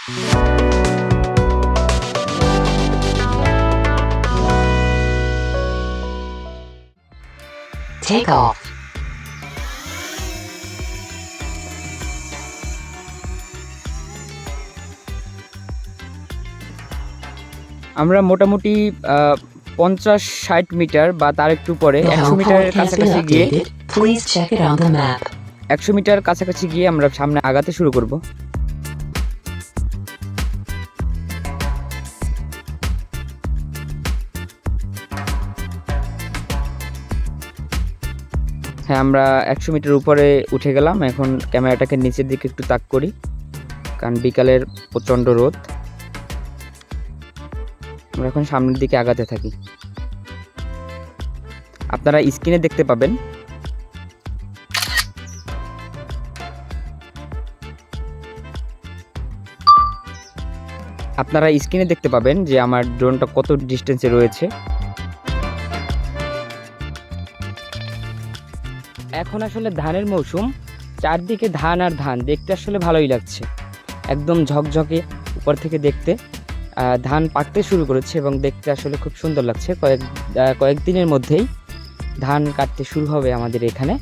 Take off. আমরা মোটামুটি 50-60 metre বা তার একটু পরে 100 মিটারের কাছাকাছি গিয়ে 100 মিটার কাছাকাছি গিয়ে আমরা সামনে আগাতে শুরু করব। হ্যাঁ, আমরা 100 মিটার উপরে উঠে গেলাম। এখন ক্যামেরাটাকে নিচের দিকে একটু তাক করি, কারণ বিকালের প্রচণ্ড রোদ। আমরা এখন সামনের দিকে আগাতে থাকি। আপনারা স্ক্রিনে দেখতে পাবেন যে আমার ড্রোনটা কত ডিস্টেন্সে রয়েছে। এখন আসলে ধানের মৌসুম, চারদিকে ধান আর ধান, দেখতে আসলে ভালোই লাগছে, একদম ঝকঝকে উপর থেকে দেখতে। ধান পাকতে শুরু করেছে এবং দেখতে আসলে খুব সুন্দর লাগছে। কয়েকদিনের মধ্যেই ধান কাটতে শুরু হবে আমাদের এখানে।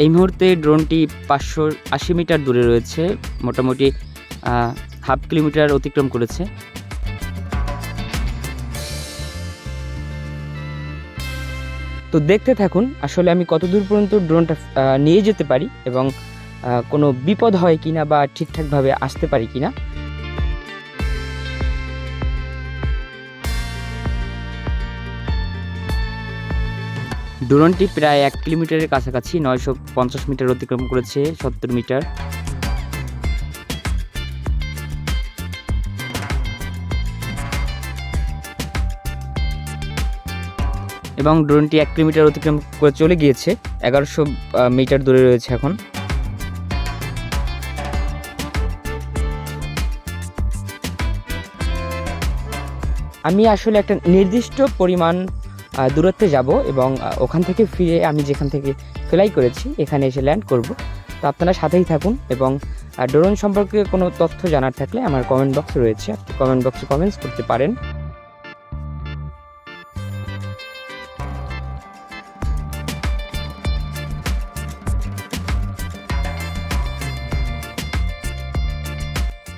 এই মুহূর্তে ড্রোনটি 580 মিটার দূরে রয়েছে, মোটামুটি হাফ কিলোমিটার অতিক্রম করেছে। তো দেখতে থাকুন আসলে আমি কত দূর পর্যন্ত ড্রোনটা নিয়ে যেতে পারি এবং কোনো বিপদ হয় কিনা বা ঠিকঠাকভাবে আসতে পারি কিনা। ড্রোনটি প্রায় 1 কিলোমিটারের কাছাকাছি 950 মিটার অতিক্রম করেছে, 70 মিটার। এবং ড্রোনটি 1 কিলোমিটার অতিক্রম করে চলে গিয়েছে, 1100 মিটার দূরে রয়েছে এখন। আমি আসলে একটা নির্দিষ্ট পরিমাণ দূরত্বে যাব এবং ওখান থেকে ফিরে আমি যেখান থেকে ফ্লাই করেছি এখানে এসে ল্যান্ড করব। তো আপনারা সাথেই থাকুন এবং ড্রোন সম্পর্কে কোনো তথ্য জানার থাকলে আমার কমেন্ট বক্স রয়েছে, আপনি কমেন্ট বক্সে কমেন্টস করতে পারেন।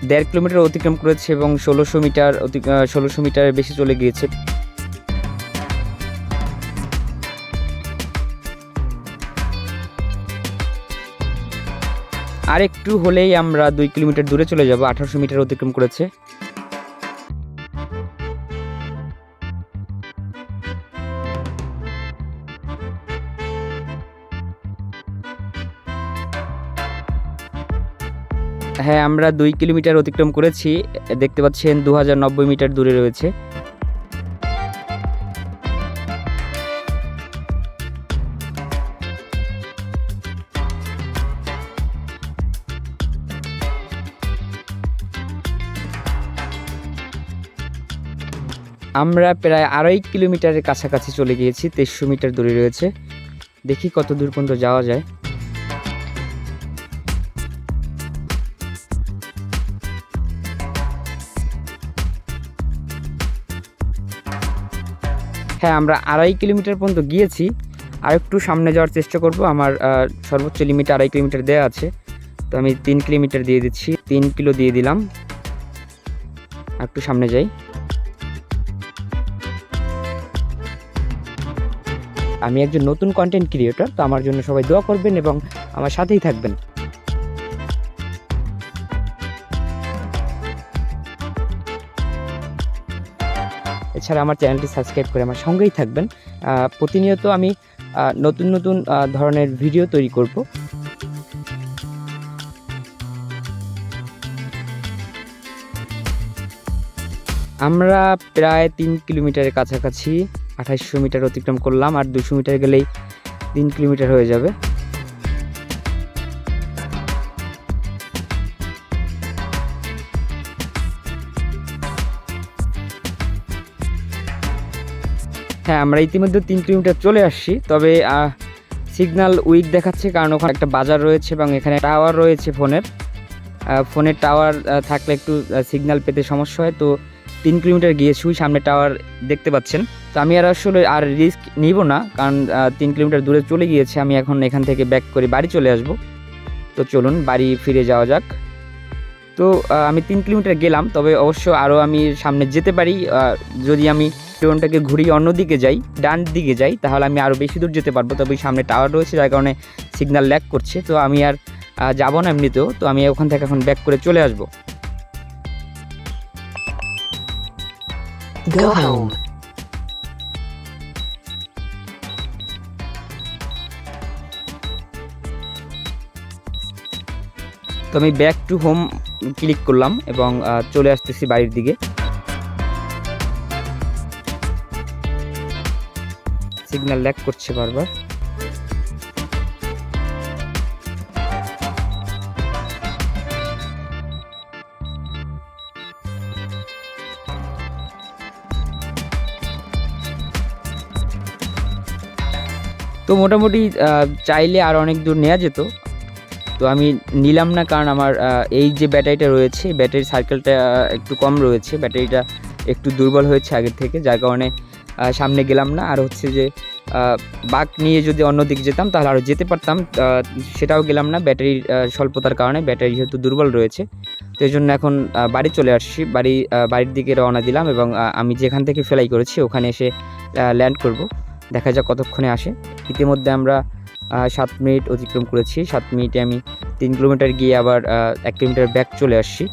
দেড় কিলোমিটার অতিক্রম করেছে এবং 1600 মিটারের বেশি চলে গিয়েছে। আর একটু হলেই আমরা 2 কিলোমিটার দূরে চলে যাব, 1800 মিটার অতিক্রম করেছে। হ্যাঁ, আমরা 2 কিলোমিটার অতিক্রম করেছি, দেখতে পাচ্ছেন 2090 মিটার দূরে রয়েছে। আমরা প্রায় 2.5 কিলোমিটারের কাছাকাছি চলে গিয়েছি, 2300 মিটার দূরে রয়েছে। দেখি কত দূর পর্যন্ত যাওয়া যায়। হ্যাঁ, আমরা 2.5 কিলোমিটার পর্যন্ত গিয়েছি, আর একটু সামনে যাওয়ার চেষ্টা করব। আমার সর্বোচ্চ লিমিট 2.5 কিলোমিটার দেওয়া আছে, তো আমি 3 কিলোমিটার দিয়ে দিচ্ছি, 3 কিলো দিয়ে দিলাম। আর একটু সামনে যাই। আমি একজন নতুন কন্টেন্ট ক্রিয়েটর, তো আমার জন্য সবাই দোয়া করবেন এবং আমার সাথেই থাকবেন। এছাড়া আমার চ্যানেলটি সাবস্ক্রাইব করে আমার সঙ্গেই থাকবেন। প্রতিনিয়ত আমি নতুন নতুন ধরনের ভিডিও তৈরি করব। আমরা প্রায় 3 কিলোমিটারের কাছাকাছি, 2800 মিটার অতিক্রম করলাম, আর 200 মিটার গেলেই 3 কিলোমিটার হয়ে যাবে। হ্যাঁ, আমরা ইতিমধ্যে 3 কিলোমিটার চলে আসছি, তবে সিগন্যাল উইক দেখাচ্ছে, কারণ ওখানে একটা বাজার রয়েছে এবং এখানে টাওয়ার রয়েছে ফোনের। ফোনের টাওয়ার থাকলে একটু সিগন্যাল পেতে সমস্যা হয়। তো 3 কিলোমিটার গিয়েছি, সামনে টাওয়ার দেখতে পাচ্ছেন। তো আমি আর আসলে আর রিস্ক নিব না, কারণ 3 কিলোমিটার দূরে চলে গিয়েছে। আমি এখন এখান থেকে ব্যাক করে বাড়ি চলে আসব। তো চলুন বাড়ি ফিরে যাওয়া যাক। তো আমি 3 কিলোমিটার গেলাম, তবে অবশ্য আরও আমি সামনে যেতে পারি। যদি আমি ড্রোনটাকে ঘুরিয়ে অন্যদিকে যাই, ডান দিকে যাই, তাহলে আমি আরও বেশি দূর যেতে পারবো। তবে সামনে টাওয়ার রয়েছে, যার কারণে সিগন্যাল ল্যাগ করছে। তো আমি আর যাবো না এমনিতেও। তো আমি ওখান থেকে এখন ব্যাক করে চলে আসবো। Go home. তো আমি ব্যাক টু হোম ক্লিক করলাম এবং চলে আসতেছি বাড়ির দিকে। সিগন্যাল ল্যাগ করছে বারবার। তো মোটামুটি চাইলে আর অনেক দূর নেওয়া যেত, তো আমি নিলাম না, কারণ আমার এই যে ব্যাটারিটা রয়েছে, ব্যাটারির সার্কেলটা একটু কম রয়েছে, ব্যাটারিটা একটু দুর্বল হয়েছে আগের থেকে, যার কারণে সামনে গেলাম না। আর হচ্ছে যে বাঁক নিয়ে যদি অন্য দিকে যেতাম তাহলে আরও যেতে পারতাম, সেটাও গেলাম না ব্যাটারির স্বল্পতার কারণে। ব্যাটারি যেহেতু দুর্বল রয়েছে, তো এই জন্য এখন বাড়ি চলে আসছি। বাড়ির দিকে রওনা দিলাম এবং আমি যেখান থেকে ফ্লাই করেছি ওখানে এসে ল্যান্ড করব। দেখা যাক কতক্ষণে আসে। ইতিমধ্যে আমরা 7 মিনিট অতিক্রম করেছি। 7 মিনিটে আমি 3 কিলোমিটার গিয়ে আবার 1 কিলোমিটার ব্যাক চলে আসছি।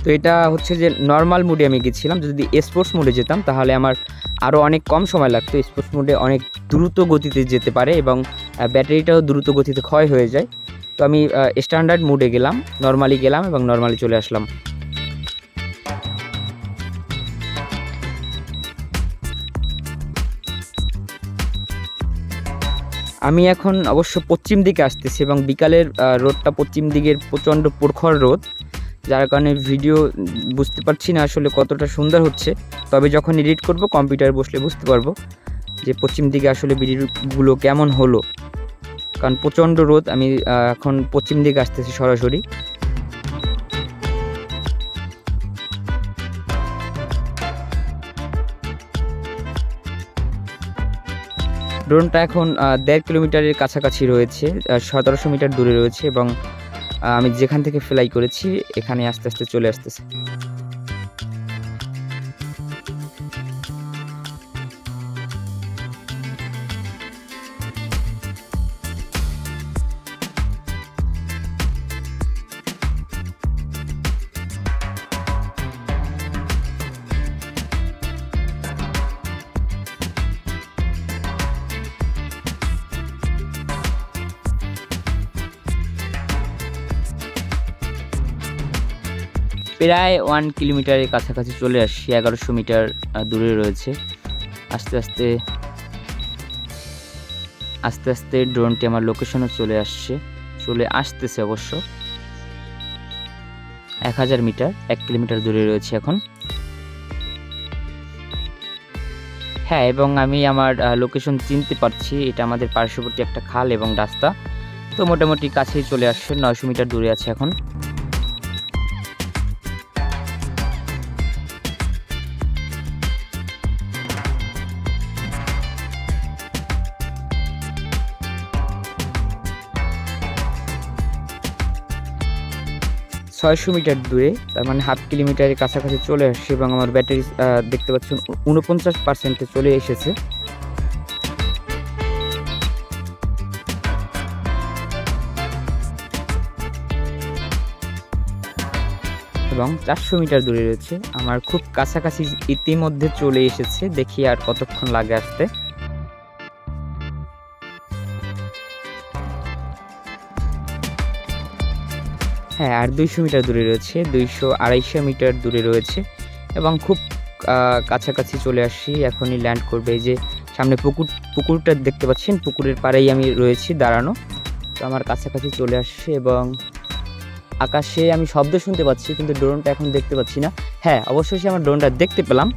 তো এটা হচ্ছে যে নর্মাল মোডে আমি গেছিলাম। যদি স্পোর্টস মোডে যেতাম তাহলে আমার আরও অনেক কম সময় লাগতো। স্পোর্টস মোডে অনেক দ্রুত গতিতে যেতে পারে এবং ব্যাটারিটাও দ্রুত গতিতে ক্ষয় হয়ে যায়। তো আমি স্ট্যান্ডার্ড মোডে গেলাম, নর্মালি গেলাম এবং নর্মালি চলে আসলাম। আমি এখন অবশ্য পশ্চিম দিকে আসতেছি এবং বিকালের রোদটা পশ্চিম দিকের প্রচণ্ড প্রখর রোদ, যার কারণে ভিডিও বুঝতে পারছি না আসলে কতটা সুন্দর হচ্ছে। তবে যখন এডিট করব কম্পিউটারে বসলে বুঝতে পারবো যে পশ্চিম দিকে আসলে ভিডিওগুলো কেমন হলো, কারণ প্রচণ্ড রোদ। আমি এখন পশ্চিম দিকে আসতেছি সরাসরি। ড্রোনটা এখন 1.5 কিলোমিটারের কাছাকাছি রয়েছে, 1700 মিটার দূরে রয়েছে এবং আমি যেখান থেকে ফ্লাই করেছি এখানে আস্তে আস্তে চলে আসতেছে। প্রায় 1 কিলোমিটারের কাছাকাছি চলে আসছি, 1100 মিটার দূরে রয়েছে। আস্তে আস্তে ড্রোনটি আমার লোকেশনে চলে আসতেছে অবশ্য। 1000 মিটার, 1 কিলোমিটার দূরে রয়েছে এখন। হ্যাঁ, এবং আমি আমার লোকেশন চিনতে পারছি। এটা আমাদের পার্শ্ববর্তী একটা খাল এবং রাস্তা। তো মোটামুটি কাছেই চলে আসছে, 900 মিটার দূরে আছে এখন। ছয়শো মিটার দূরে, তার মানে 1/2 কিলোমিটারের কাছাকাছি চলে আসছে এবং আমার ব্যাটারি দেখতে পাচ্ছেন 49% চলে এসেছে। এবং 400 মিটার দূরে রয়েছে। আমার খুব কাছাকাছি ইতিমধ্যে চলে এসেছে, দেখি আর কতক্ষণ লাগে আসতে। হ্যাঁ, আর 200 মিটার দূরে রয়েছে, 200-250 মিটার দূরে রয়েছে এবং খুব কাছাকাছি চলে আসছি। এখনই ল্যান্ড করবে। এই যে সামনে পুকুরটা দেখতে পাচ্ছেন, পুকুরের পাড়েই আমি রয়েছি দাঁড়ানো। তো আমার কাছাকাছি চলে আসছে এবং আকাশে আমি শব্দ শুনতে পাচ্ছি, কিন্তু ড্রোনটা এখন দেখতে পাচ্ছি না। হ্যাঁ, অবশ্যই আমার ড্রোনটা দেখতে পেলাম।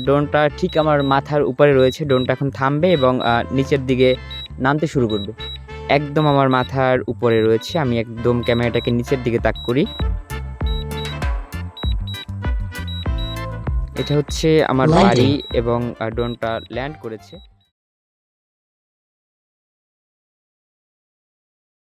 ড্রোনটা ঠিক আমার মাথার উপরে রয়েছে। ড্রোনটা এখন থামবে এবং নিচের দিকে নামতে শুরু করবে। একদম আমার মাথার উপরে রয়েছে। আমি একদম ক্যামেরাটাকে নিচের দিকে তাক করি। এটা হচ্ছে আমার Landing. বাড়ি এবং ড্রোনটা ল্যান্ড করেছে।